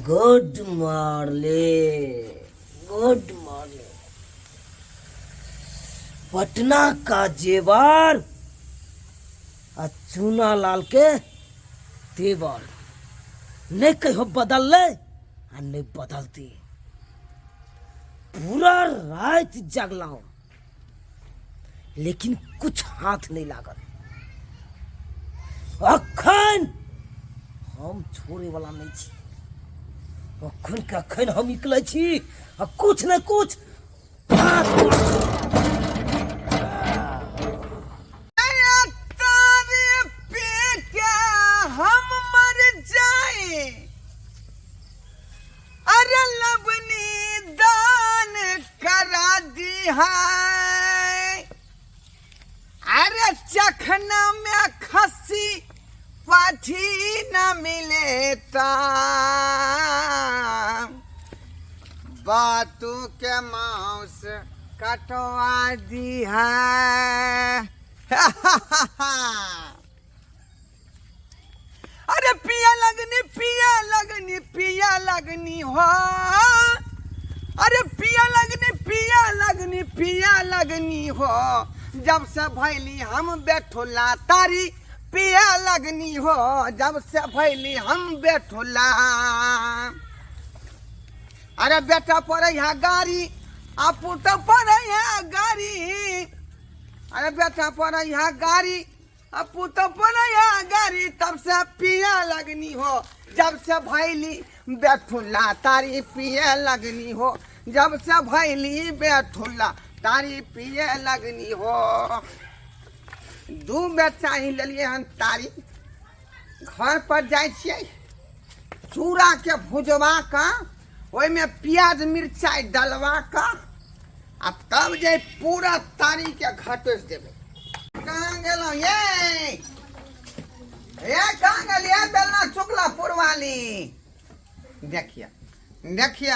Good morning, good morning. Patna का जेवर और चूना लाल के तेवर नहीं कहो बदल ले और नहीं बदलती। पूरा रात जगला हूं लेकिन कुछ हाथ नहीं लागल। अखन हम छोड़े वाला नहीं छी। अखन के अखन हम निकले छी और कुछ न कुछ हम मर जाए। अरे लबनी दान करा दी है। अरे चखना में खसी पाठी न मिले बातों के मांस कटवा दी है। अरे पिया लगनी पिया लगनी पिया लगनी हो। अरे पिया लगनी पिया लगनी पिया लगनी हो। जब से भैली हम बैठोला तारी पिया लगनी हो। जब से भैली हम बैठोला। अरे बेटा पड़े है गाड़ी आपू तो पड़े है गाड़ी। अरे बेटा पड़े है गाड़ी अपू तो पड़े है गाड़ी। तब से पिया लगनी हो। जब से भैली बैठोला तारी पिया लगनी हो। जब से भैली बैठोला तारी पिया लगनी हो। दू बेचा ही लिये हम तारी घर पर जाए चूड़ा के भुजवा का ओई में प्याज मिर्चाई डलवा का आ तब जे पूरा तारी के घटोस देवे। कहाँ गेलो ये कहाँ गेलिए बेलना चुकला पुरवाली। देखिए देखिए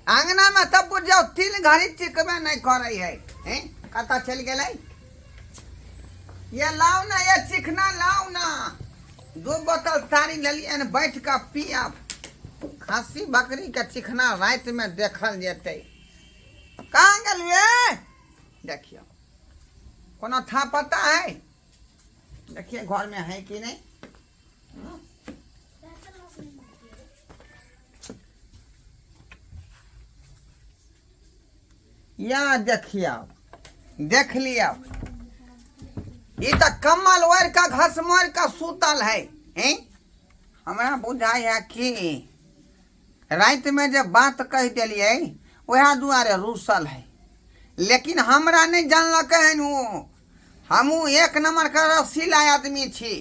आंगना में तब बुझ जाओ तिल घड़ी चिकबे नहीं करे है। कता चल गए ये लाओ ना ये चिकना लाओ ना। 2 बोतल तारी लिये न बैठ का पिया। खस्सी बकरी के चिकना रात में देखल जेते। कहाँ गलिए देखियो कोनो था पता है। देखिए घर में है कि नहीं। या देखिए देख लिया ये तो कमल ओर का घसमोर का सूतल है। हमरा बुझाई है कि रात में जब बात कह दिलिए वह दुआरे रूसल है। लेकिन हमरा नहीं जानलक है। हमू 1 नंबर का रसीला आदमी छी।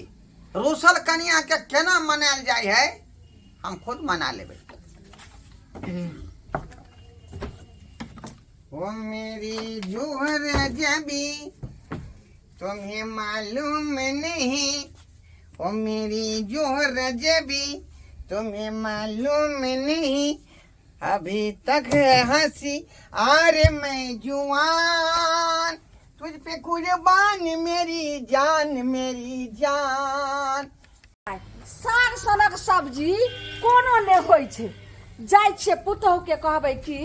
रूसल कनिया के केना मनाल जाय है हम खुद मना लेबे। ओ मेरी जोहर जबी तुम्हें मालूम नहीं। ओ मेरी जोहर जबी तुम्हें मालूम नहीं। अभी तक है हंसी आरे मैं जुआन। तुझ पे कुर्बान मेरी जान। साग सनक सब्जी कोनो ने होय छे। जाय छे पुतहु के कहबै कि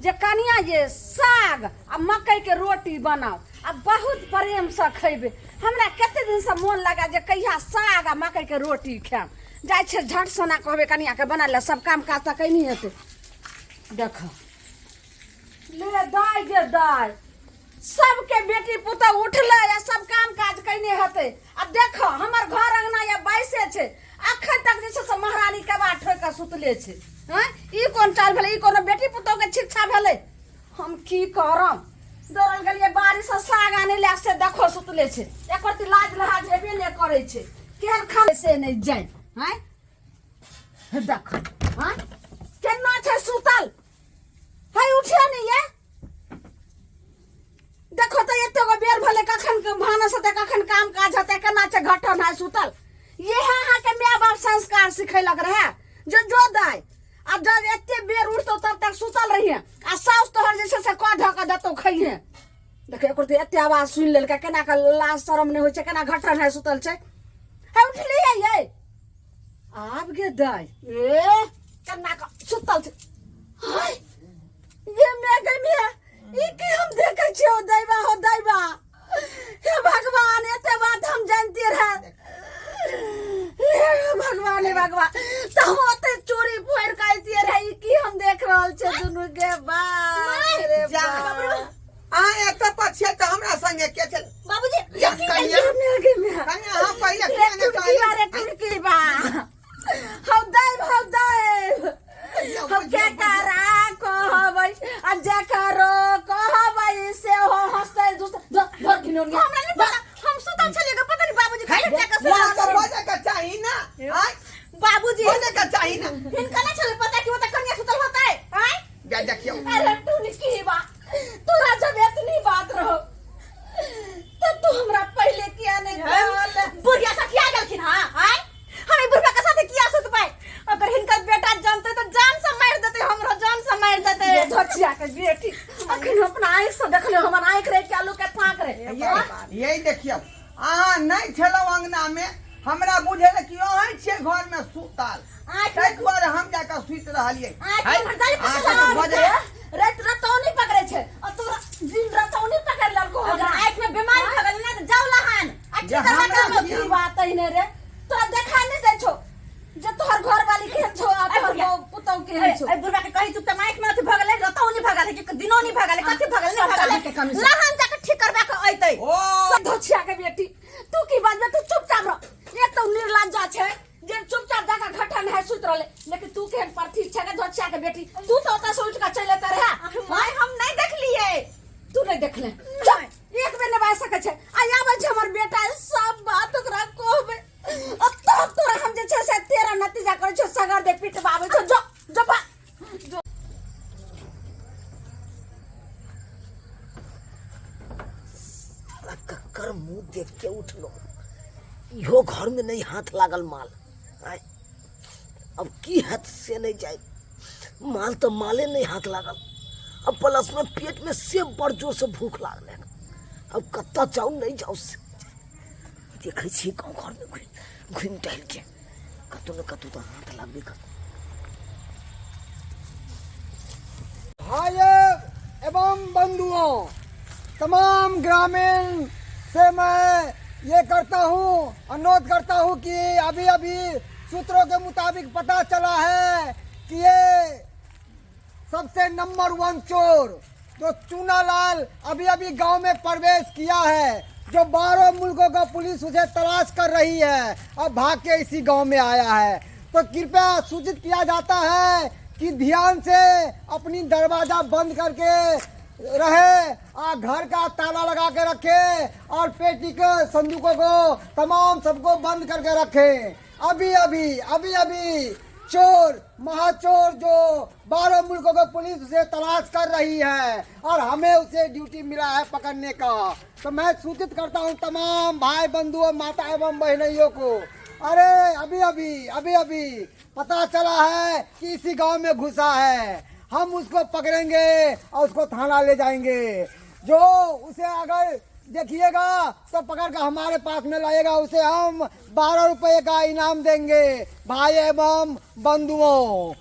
जे कनिया जे साग आ मकई के रोटी बनाओ आ बहुत प्रेम से खैबे। हमरा कते दिन से मन लगा जे कहिया साग आ मकई के रोटी खाम। जाय छे झट सना कहबे कनिया के बना ले सब काम काज त कहीं हेते। देख ले दाय गे दाय सबके बेटी पुतहु उठले या सब काम काज कइने हेते। आ देख हमर घर अंगना या 22 छे अखन तक जे से महारानी के बाट ठोक के सुतले छे। हैं ई कोन चाल भेले ई कोनो बेटी पुतहु के शिक्षा भेले। हम की करम दौड़ल गेलिए बारिश से साग आने ले से देखो सुतले छे। एकर त लाज लहाज हेबे ने करे छे। केहन खाए से नहीं जाय हैं देख हैं केना छे सुतल है उठे नहीं ये। देखो तो एते गो बेर भले कखन के भानस ते कखन काम काज होते केना छे घटन है सुतल। ये हां के माय बाप संस्कार सिखैलक रहे जो दाय आ जब एते बेर उठतो तब तक सुतल रहिए आ साउस तोहर जैसे से कह ढक देतो खइहे। देखे एकर त एते आवाज सुन लेल केना के लाज शरम नहीं होय छे केना घटन है सुतल छे। है उठलिए ये आब गे दाय ए कन्ना का सुतल छै हाय ये मैं ई की हम देखे छियो दैवा हो दैवा हे भगवान एते बात हम जानते रहे हे भगवान हे भगवान तो होते चोरी फोड़ के आइते रहे ई की हम देख रहल छै दुनु के बाप रे जा। बाप आ एत पछे त हमरा संगे के चल बाबूजी या कहिया आगे में कहिया हम पहिले रे किया ने टुकी बारे टुकी बा हम दैव हम क्या करा कहबै आ जकरो कहबै से हो हंसते दूसरा धर गिनोर हमरा नहीं पता हम सुतल छलिए पता नहीं बाबूजी खाली जाके वहां सुतल तो बजे का चाहिए ना हां बाबूजी बजे का चाहिए ना इनका नहीं चले पता कि वो तक कन्या सुतल होता है हैं जा देखियो अरे तू निकी बा तोरा जब इतनी बात रहो तो तू हमरा पहले किया नहीं कहल बुढ़िया सा किया गलखिन हां हैं हम ई बुढ़िया के साथे किया सुत पाए अगर हिनकर बेटा जानते तो जान से मार देते हमरो जान से मार देते ये धोचिया के बेटी अखन अपना आंख से देखले हमर आंख रे चालू के फांक रे यही देखियो आ नहीं छलो अंगना में हमरा बुझेले कि ओहि छे घर में सुतल ताहि दुआरे हम जाके सुत रहलिए रात रतौनी पकड़े छे और तोरा दिन रतौनी पकड़ ललको अगर आंख में बीमारी भ गेल ना त जाऊ लहान अच्छी तरह का बात है ने रे तोरा देखा नहीं दे छो जे तोहर घर वाली के छो आ तोहर पुतौ के छो ए बुढ़वा के कहि तू त माइक में अथि भ गेले रतौनी भ गेले कि दिनो नहीं भ गेले कथि भ गेले नहीं भ गेले लहान जाके ठीक करबा के अइतै ओ धोछिया के बेटी तू की बात में तू चुपचाप रह एक तो निर्लज्जा छे जे चुपचाप जाके घटन है सुत रहले लेकिन तू के प्रति छे के धोछिया के बेटी तू तो ओता से उठ के चले त रहे भाई हम नहीं देख लिए तू नहीं देख ले एक बेर नहीं सके छे आ आबै छे हमर बेटा सब बात ओकरा कहबे अब तोरा हम जे छे से तेरा नतीजा करे छे सगर दे पिटबावे छे जो जो बा कक्कर मुंह देख के उठलो इहो घर में नहीं हाथ लागल माल आय अब की हाथ से नहीं जाए माल तो माले नहीं हाथ लागल अब प्लस में पेट में से बड़ जोर से भूख लागल अब कत्ता जाऊ नहीं जाऊ से देखे छी गाँव घर में घूम टहल के कतौ न कतौ तो हाथ लागबे कर भाई एवं बंधुओं तमाम ग्रामीण से मैं ये करता हूँ अनुरोध करता हूँ कि अभी अभी सूत्रों के मुताबिक पता चला है कि ये सबसे नंबर 1 चोर जो चूनालाल अभी अभी गांव में प्रवेश किया है जो 12 मुल्कों का पुलिस उसे तलाश कर रही है अब भाग के इसी गांव में आया है तो कृपया सूचित किया जाता है कि ध्यान से अपनी दरवाजा बंद करके रहे और घर का ताला लगा के रखे और पेटी के संदूकों को तमाम सबको बंद करके रखे अभी अभी चोर महाचोर जो 12 मुल्कों को पुलिस उसे तलाश कर रही है और हमें उसे ड्यूटी मिला है पकड़ने का तो मैं सूचित करता हूं तमाम भाई बंधुओं माता एवं बहनों को अरे अभी पता चला है कि इसी गांव में घुसा है हम उसको पकड़ेंगे और उसको थाना ले जाएंगे जो उसे अगर देखिएगा तो पकड़ कर हमारे पास में लाएगा उसे हम 12 रुपए का इनाम देंगे भाई एवं बंधुओं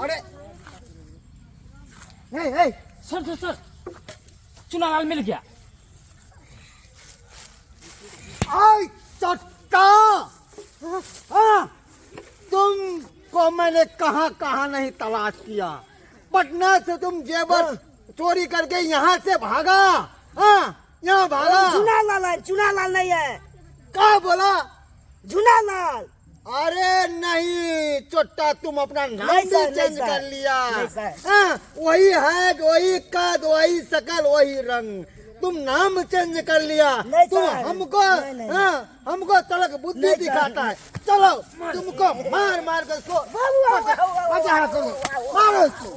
अरे नहीं सर चूनालाल मिल गया आई चट्टा तुमको मैंने कहाँ नहीं तलाश किया पटना से तुम जेवर चोरी करके यहाँ से भागा यहाँ भागा चूनालाल नहीं है क्या बोला चूनालाल अरे नहीं चोट्टा तुम अपना नाम नहीं भी सर, चेंज नहीं कर सर, लिया नहीं सर। वही है वही कद वही शकल वही रंग तुम नाम चेंज कर लिया नहीं तुम सर, हमको नहीं। हमको तलक बुद्धि नहीं दिखाता सर। है चलो तुमको मार कर इसको मारो इसको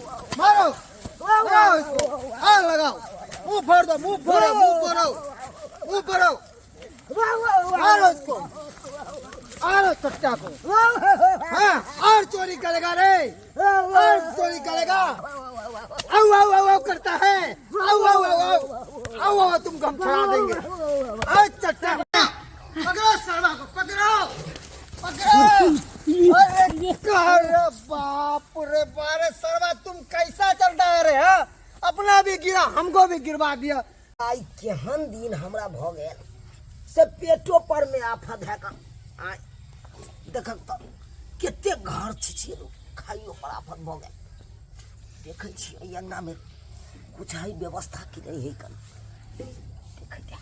मारो इसको लगाओ मुंह फोड़ दो मुंह फोड़ो मारो इसको मारो चट्टा को और चोरी करेगा रे और चोरी करेगा आओ करता है आओ तुमको हम छुड़ा देंगे चट्टा पकड़ो सर्वा को पकड़ो अरे बाप रे बारे सरवा तुम कैसा चलता है रे हा? अपना भी गिरा हमको भी गिरवा दिया। आई केहन दिन हमरा भ गेल से पेटो पर में आफत है का आई देखक तो केते घर छिछिलो खाइयो पर आफत भ गेल देखै छी एई अंगना में कुछ है व्यवस्था की नहीं है कल देखै जा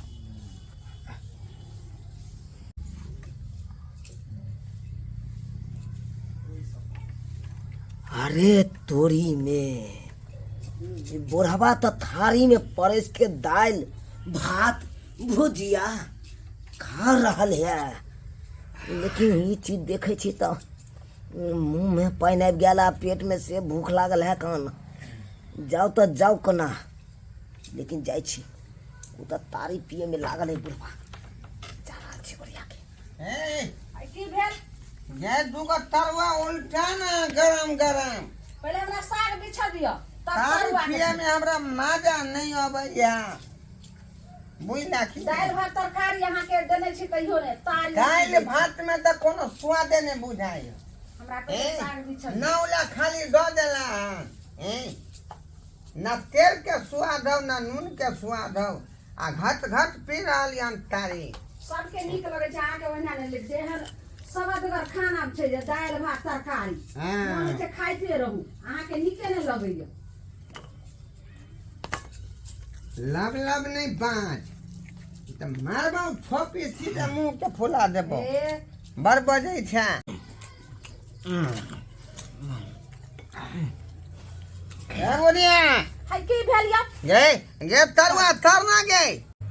अरे तोरी में बुढ़वा तो थारी में परस के दाल भात भुजिया खा रहल है लेकिन ये चीज देखे छी तो मुंह में पानी आबि गेल आ पेट में से भूख लागल है कान जाओ तो जाओ कना लेकिन जाय छी उ तो तारी पिए में लागल है बुढ़वा जा रहल छी बढ़िया के ए की भेल ये दूगो तरुआ उल्टा ना गरम गरम पहले हमरा साग बिछा दियो तब तारी तरुआ के पिए में हमरा मजा नहीं आबैया बुझला की दाल भात तरकारी यहाँ के देने छी कहियो ने तारी दाल भात में तो कोनो स्वादे नहीं बुझाय हमरा पहले साग बिछा दियो। नौला खाली दो देला ना तेल के स्वाद हो ना नून के स्वाद हो आ घट घट पी रहल यान तारी सबके नीक लगे छै अहाँ के ओहिना ने जेहन सबदगर खाना छै जे दाल भात तरकारी मन से खाइते रहू अहाँ के नीके ने लगैया लब लब नहीं बाँच तो मारबा छोपी सीधे मुंह के फुला देबो ए बड़ बजै छै ए बोलिया हाय की भेल या गे गे तरुआ तरना गे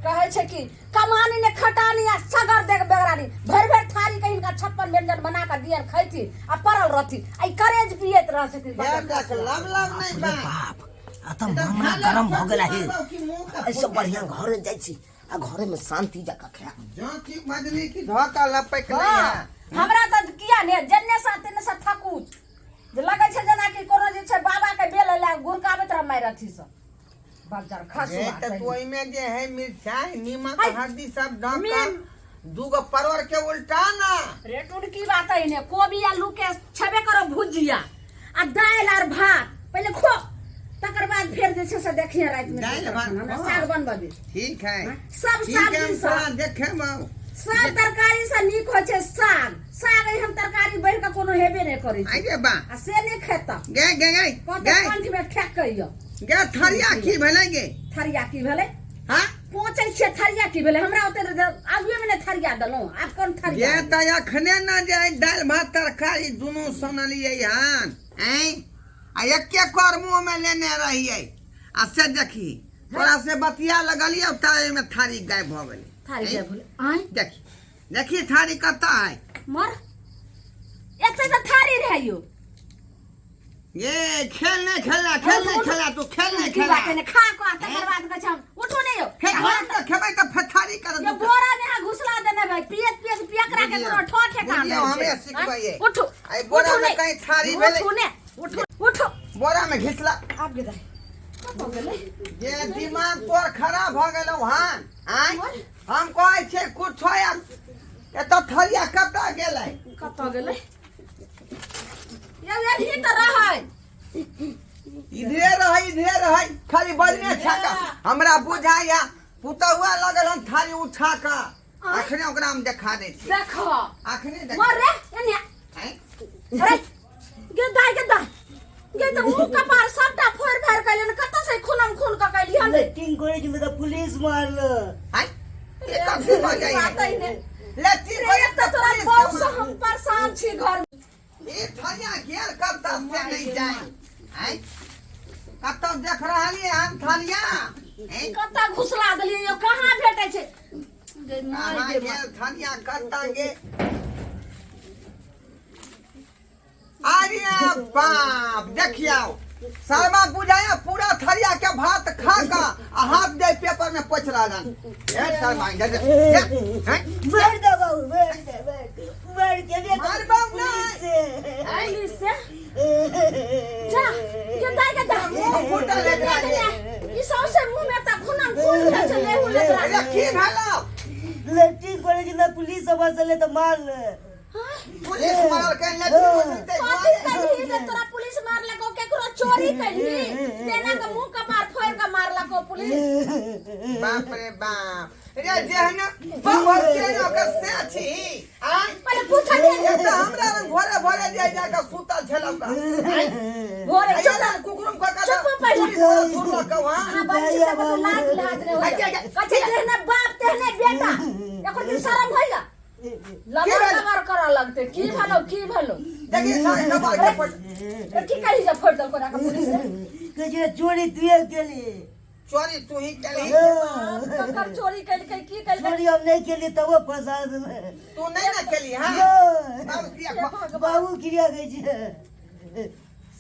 कहै छै कि कमानी ने खटानी आ सगर देख बेगरानी भर भर थारी कहीं का 56 व्यंजन बना के दियर खैती आ परल रहती आई करेज पियत रह छथिन ये देख लब लब नहीं बाँच बाप आ तो मामला गरम हो गेला है ऐसे बढ़िया घर जाय छी आ घरे में शांति जका खा जो की मजली की धोका लपक ले हाँ, हमरा त किया ने जन्ने साथे ने थकूच जे लगै छै जेना कि कोनो जे छै बाबा के बेल ले गुरकाबैत रह मारि अथी से बाजार खसु ये तो तोई में जे है मिर्चाई नीमक हल्दी सब डाल के दूगो परवर के उल्टा ना रेटुन की बात है ने कोबी आलू के छबे करो भुजिया आ दाल और भात पहले खो तकर बाद फिर जे छै से देखिए रात में दाल भात हमरा साग बनबा दे ठीक है सब ठीक है सब्जी थोड़ा सब देखे माओ सब तरकारी से नीक होय छै साग साग हम तरकारी बढ़ के कोनो हेबे नहीं करै छै आगे बा आ से नहीं खाता गे गे गे कत गे कंठ में ठेक कहियो गे थरिया की भेलै गे थरिया की भेलै हां पहुंचै छै थरिया की भेलै हमरा ओते आगुए में ने थरिया दलो आब कोन थरिया ये त अखने ना जे दाल भात तरकारी दुनु सनलिए हन हैं आ एके कर मुंह में लेने रहिए आ से देखी थोड़ा से बतिया लगलिए तारे में थारी गायब हो गेली थारी के भेलै आई देखी देखी थारी कता है मर एते त थारी रहे यो ये खेल नहीं खेला तू खेल नहीं की खेला बात है खा को तकर बाद कहै छै उठो नहीं यो खेल तो खेबै त फथारी कर ये बोरा में यहाँ घुसला देने भाई पियत पियत पियकरा के कोनो ठोठे काम बुझियो, हमे सिखबैये। उठो आई बोरा में कहीं थारी भेलै। उठो ने उठो उठो बोरा में घिसला आप गिरा कत गेलै ये दिमाग तोर खराब हो गेलौ हन आय हम कहै छै कुछ या एत थरिया कता गेलै कत गेलै ये ही त रहै इधरे रहे खाली बजने छका हमरा बुझाया पुतहुआ लगल हम थारी उठा का अखने ओकरा हम देखा दै छी देखो अखने देख मर रे एने अरे गे तो मुंह कपार सबटा फोड़ फाड़ कैले न कत से खूनम खून क कैली हम लेटिंग करे कि तो पुलिस मारलो आय ये कथि हो जाय बात है ने लेती रे त तोरा बहुत से हम परेशान छी घर ये थरिया घेर कब तक से नहीं जाए आय कत देख रहलिए हम थरिया कत घुसला देलिए यो कहां भेटै छै गे माय कहाँ गे गेल थरिया कत गे अरे बाप देखियो शर्मा बुझाया पूरा थरिया के भात खा का आ हाथ दे पेपर में पोछ रहलन ए शर्मा दे बैठ दो बाबू बैठ के भी मार बाबू नहीं आइली से जा ये दाई के दा फुटा ले जाए ई सबसे मुंह में त खूनम खून छै ले हुले अरे की भेलो लेटिंग करे कि ना पुलिस सब चले तो मार ले पुलिस मारल के लेकिन कथी कइली जे तोरा पुलिस मारलको केकरो चोरी कइली तेना के मुंह कपार फोड़ के मारलको पुलिस बाप रे बाप रे जेहन बहुत के न के से छी आ पहले पूछा दे ये तो हमरा रंग भोरे भोरे जाय जा के सुतल छलौका भोरे चुप चुप कुकुरम का का चुप पहले सुन के वहां हां बच्चे से तो लाज लाज रे कथी तेने बाप तेने बेटा एको दिन शरम होइगा लगा कवर करा लगते की भलो देखिए सारे कबार के पट की कही जा फोड़ दल कोना के पुलिस रे कहे चोरी तुए के लिए चोरी तू ही केली ककर चोरी कइल के की कइल चोरी हम नहीं के लिए तब फंसा दे तू नहीं ना केली हां बाबू क्रिया बाबू क्रिया गई छे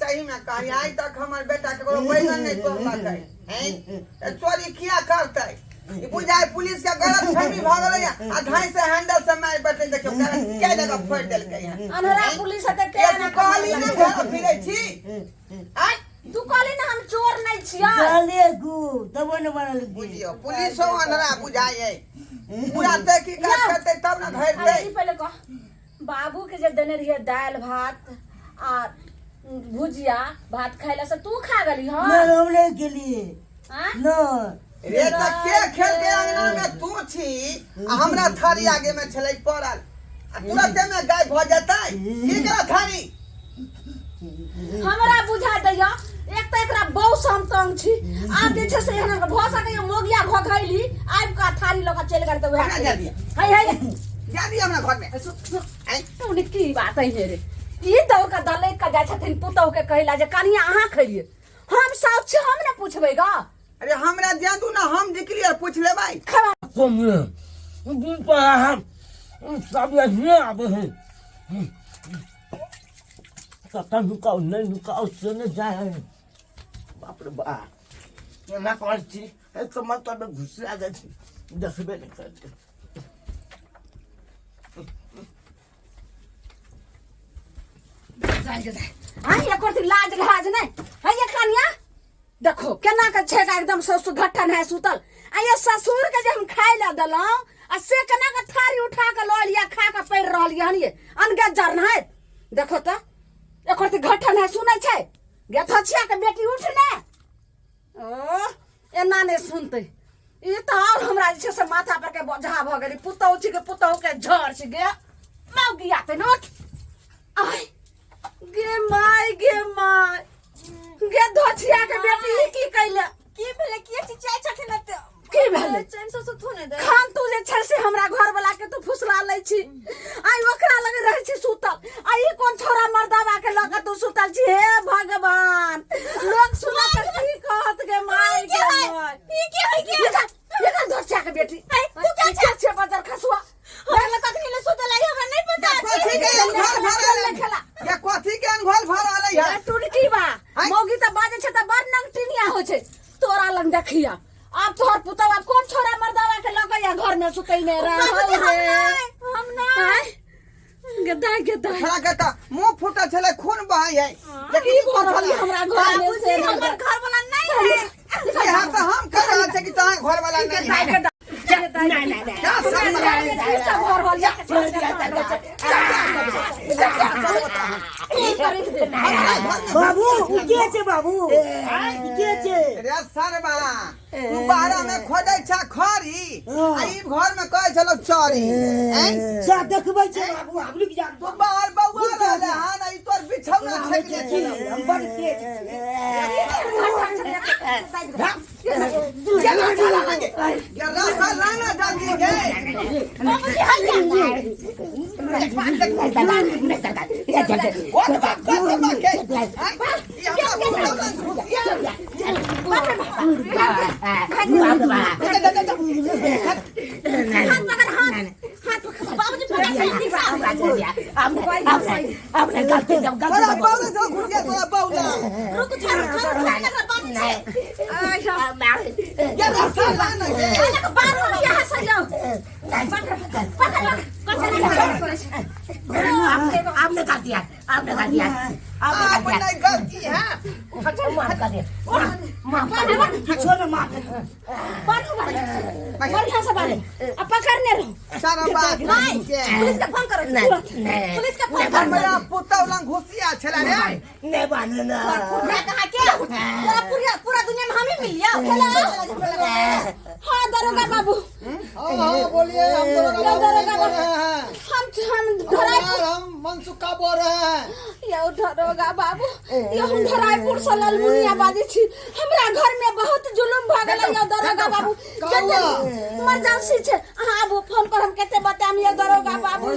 सही में कही आज तक हमार बेटा के कोनो बैगन नहीं तोड़ला है हैं चोरी किया करते ई बुझाय पुलिस के गलत फहमी भ गेलै आ धाई से हैंडल से मार बैठे देखियो के जगह फोड़ देलकै है अनहरा पुलिस हते के एक कहली ना घर फिरै छी आय तू कहली ना हम चोर नहीं छिया चले गु तब न बनल बुझियो पुलिसो अनरा बुझाय है पूरा तहकीकात करते तब ना धर दे ई पहले कह बाबू के जे देने रहिए दाल भात आ भुजिया भात खाइला से तू खा गली हां हम नहीं के लिए हां न रे त के खेल के अंगना में तू छी आ हमरा थारी आगे में छलै पड़ल आ तुरंत में गाय भ जतै की करा थारी हमरा बुझा दैया एक त एकरा बहु सम तंग छी आ जे छै से एहन भ सकै मोगिया घोघैली आइब का थारी लगा चल गल त हमरा वह जा दिया है जा दिया हमरा घर में तू ने की बात है रे ई दौड़ का दले का जाय छथिन पुतौ के कहला जे कनिया अहाँ खइलिए हम सब छी हम ने पूछबै गा अरे हमरा जादू ना हम निकली और पूछ ले भाई कम दिन पर हम सब ये अब है कतन नुकाओ नहीं नुकाओ से न जाए बाप रे बाप ये ना कर छी ए तो मत तो घुस आ जाए छी दसबे नहीं करते आई ये करती लाज लाज नहीं है ये कनिया देखो केना के छेगा एकदम ससुर घट्टन है सुतल आ ये ससुर के जे हम खाइ ला दलौ आ से केना के थारी उठा के ल लिया खा के पड़ रहल ये हनिए अनगे जरन है देखो त एकर घट्टन है सुनै छै गे थछिया के बेटी उठ ने ओ एना ने सुनते ई त और हमरा जे छै से माथा पर के बोझा भ गेली पुतौ छी के झड़ छी गे मौगिया ते नोट आई गे माय गे धोछिया के बेटी की कइले की भेले की चिचाई छथिन त की भेले चैन से सुतू ने दे खान तू जे छै से हमरा घर वाला के तू फुसला लै छी आई ओकरा लग रहै छी सुतल आई कोन छोरा मर्दावा के लग तू सुतल छी हे भगवान लोग सुनत की कहत गे माय गे माय ई की होई गे ये धोछिया के बेटी तू क्या छे बजर खसुआ हमरा कखनी ले सुतल आई हमरा नहीं पता कथी के घर भरल या कथी के घर भरल है टुरकी बा मौगी त बाजे छै त बड़ नंगटिनिया हो छै तोरा लग देखिया अब तोहर पुतवा कौन छोरा मर्दावा के लगैया घर में सुतैने रह हम नहीं गदा खड़ा करता मुंह फूटा छले खून बहाई है लेकिन ई बोल हमरा घर में से हमर घर वाला नहीं है यहां तो हम कह रहे थे कि तहां घर वाला नहीं है नहीं क्या सब सब घर हो जा बाबू के छे बाबू के छे रे सरबा तू बाहर में खोदै छ खरी आई घर में कहै छलो चोरी हैं सा देखबै छे बाबू हमनी के जान तू बाहर बौआ रहले हां ई तोर बिछौना छेक ले छलो हम बड़ तेज ये रास्ता लाना जल्दी गे what the fuck आपने कर दिया आपने कर दिया आपने गलती है माफ कर दे माफ कर दे छोड़ माफ बढ़िया सब आ रहे अब पकड़ने रहो सारा बात नहीं पुलिस का फोन करो पुलिस का फोन करो हमरा पुतौ लंग घुसिया छला रे नहीं बांधे ना मैं कहा क्या पूरा पूरा दुनिया में हम ही मिल लिया हाँ दरोगा बाबू हाँ बोलिए, हम दरोगा बोल रहे हैं। हम धराई हम मनसुखा बोल रहे हैं। यो दरोगा बाबू यो हम धराईपुर से ललमुनिया बाजी छी हमरा घर में बहुत जुलुम भ गेल यो दरोगा बाबू इमरजेंसी छे अहाँ आबू फोन पर हम केते बताम यो दरोगा बाबू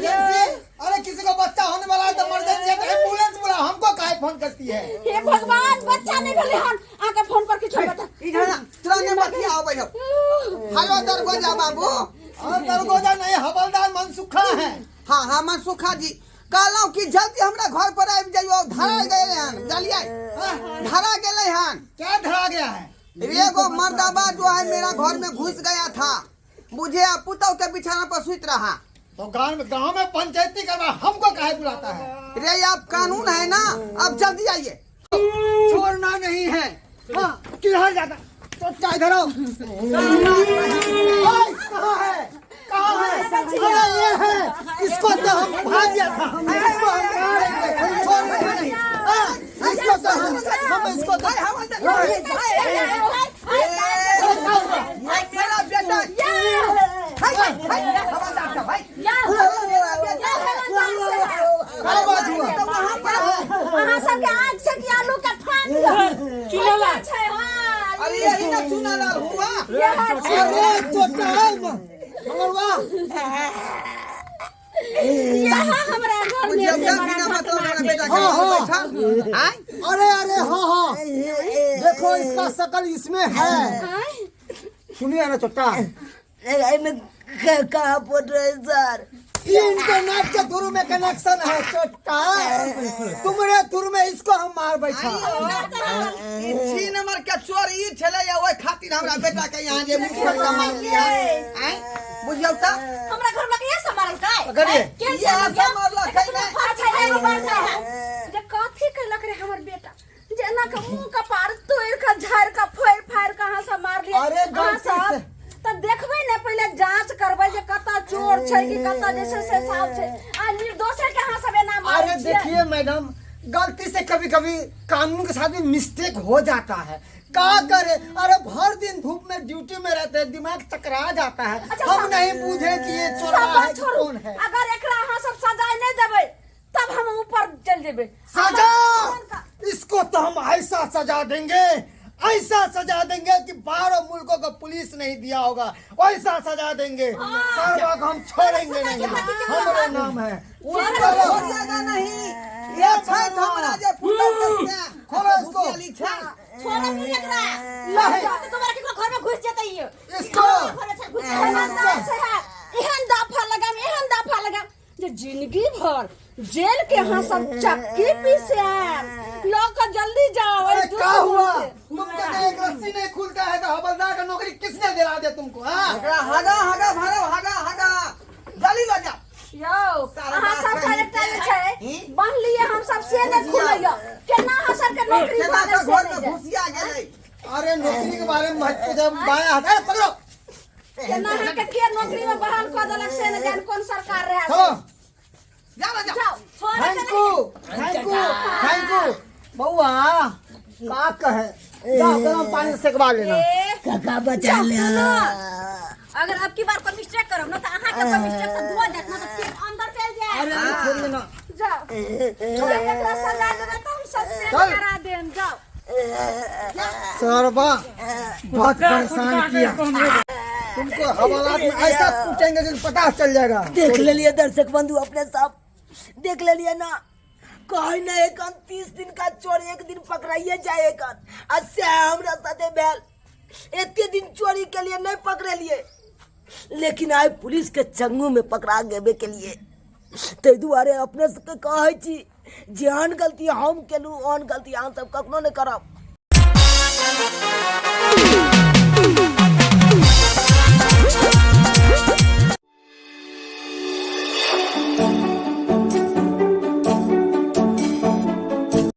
अरे किसी को बच्चा होने वाला है तो इमरजेंसी है तो एम्बुलेंस बुला, हमको काहे फोन करती है? हे भगवान बच्चा नहीं भेले हन आके फोन पर किछो बता इधर तुरंत बतिया आओ बैठो हेलो दरगोजा बाबू और दरगोजा नहीं, हवलदार मनसुखा है। हाँ हाँ मनसुखा जी कहलौं कि जल्दी हमरा घर पर आबि जाइयो धरा गए हन जलिया धरा गेले हन क्या धरा गया है? एगो मर्दाबा जो है मेरा घर में घुस गया था मुझे पुतौ के बिछाना पर सुत रहा तो गांव में पंचायती करवा, हमको काहे बुलाता है? रे आप कानून है ना अब जल्दी आइए छोड़ना नहीं है। हाँ किधर जाता तो चाय धरो। ओए, कहाँ है? कहाँ है? अरे ये है, इसको तो हम भाग गया था, इसको हम मारेंगे, छोड़ना नहीं। हाँ, इसको तो हम इसको तो मेरा बेटा क्या बात हुआ? अहाँ सबके आँख से कि आलू के फान चुना ला अरे यही ना चुना लाल हुआ अरे तो टाइम मगरवा यहाँ हमरा घर में मुझे एते बिना बड़ा मतलब घटना मेरा बेटा हाँ, हाँ। बैठा आय अरे अरे हाँ हाँ देखो इसका शकल इसमें है। सुनिए ना चोटा, में कहाँ पड़ रहे सर? ये इंटरनेट के थ्रू में कनेक्शन है चोटा, तुम्हारे थ्रू में इसको हम मार बैठा। 6 नंबर के चोर ई छले या ओय खातिर हमरा बेटा के यहाँ जे मुखिया का मार लिया आय बुझियौ त हमरा घर में कैसे संभाल काय पकड़िए। ये ऐसा मारला कहीं में अच्छा एगो बात है जे कथी कैलक रे हमर बेटा जे एना के मुंह का पार तोड़ का झाड़ का फाड़ कहाँ से मार लिया अरे गलती से। तो देखबै ने पहले जांच करबै जे कता चोर छै कि कता जैसे से साफ छै आ निर्दोष के हां सब एना मार अरे देखिए मैडम, गलती से कभी कभी कानून के साथ भी मिस्टेक हो जाता है, क्या करे। अरे भर दिन धूप में ड्यूटी में रहते हैं, दिमाग चकरा जाता है। अच्छा, हम नहीं बूझे कि ये चोरवा है कि छोड़ू कौन है। अगर एकरा हां सब सजा नहीं देबै तब हम ऊपर चल जेबै सजा, इसको तो हम ऐसा सजा देंगे, ऐसा सजा देंगे कि 12 मुल्कों को पुलिस नहीं दिया होगा, वैसा सजा देंगे। सर्वा को हम छोड़ेंगे नहीं, हमारा नाम है। छोड़िएगा नहीं ये छै हमरा जे फुटल के खोलो इसको। छोड़ा नहीं एकरा नहीं। तो तुम्हारे के घर में घुस जाता ही इसको एहन दफा लगाम जे जिंदगी भर जेल के हां सब चक्की पीसे लोग का जल्दी जाओ अरे क्या हुआ? तुमको तो एक रस्सी नहीं खुलता है तो हवलदार का नौकरी किसने दिला दिया तुमको? हाँ हागा हागा भरो हागा हागा जल्दी ला जा यो सारा अहाँ बात सब कही। कलेक्टर छै बन लिए हम सब से नहीं खुलैया केना अहाँ सब के नौकरी खेता भागे का से घर नहीं में जाए घुसिया गेलै अरे नौकरी के बारे में मत जब बाया हाथ, अरे पकड़ो केना अहाँ के नौकरी में बहाल कर देलक से न जान कौन सरकार रहे चलो। जा जा जाओ छोड़ थैंक यू बउआ, का कहे जाओ गरम पानी से सेकवा लेना। काका बचा ले। अगर अब की बार कोई मिस्टेक करब ना तो अहाँ के कोई मिस्टेक से धुआ जात ना तो फिर अंदर चल जाए अरे अरे छोड़िए ना, जाओ एकरा सजा देबै तो हम सब से चल। करा देम जाओ सरबा बहुत परेशान किया तुमको, हवालात में ऐसा कूटेंगे कि पता चल जाएगा। देख ले लिए दर्शक बंधु अपने सब देख ले लिए ना, कहीं ना एक 30 दिन का चोर एक दिन पकड़ाइए जाए एक हमरा साथे बैल एते दिन चोरी के लिए नहीं पकड़े लिए, लेकिन आइ पुलिस के चंगू में पकड़ा गेबे के लिए। ते दुआरे अपने सबके कहै छी जेहन गलती हम केलू ओहन गलती अहाँ सब कखनो नहीं करब।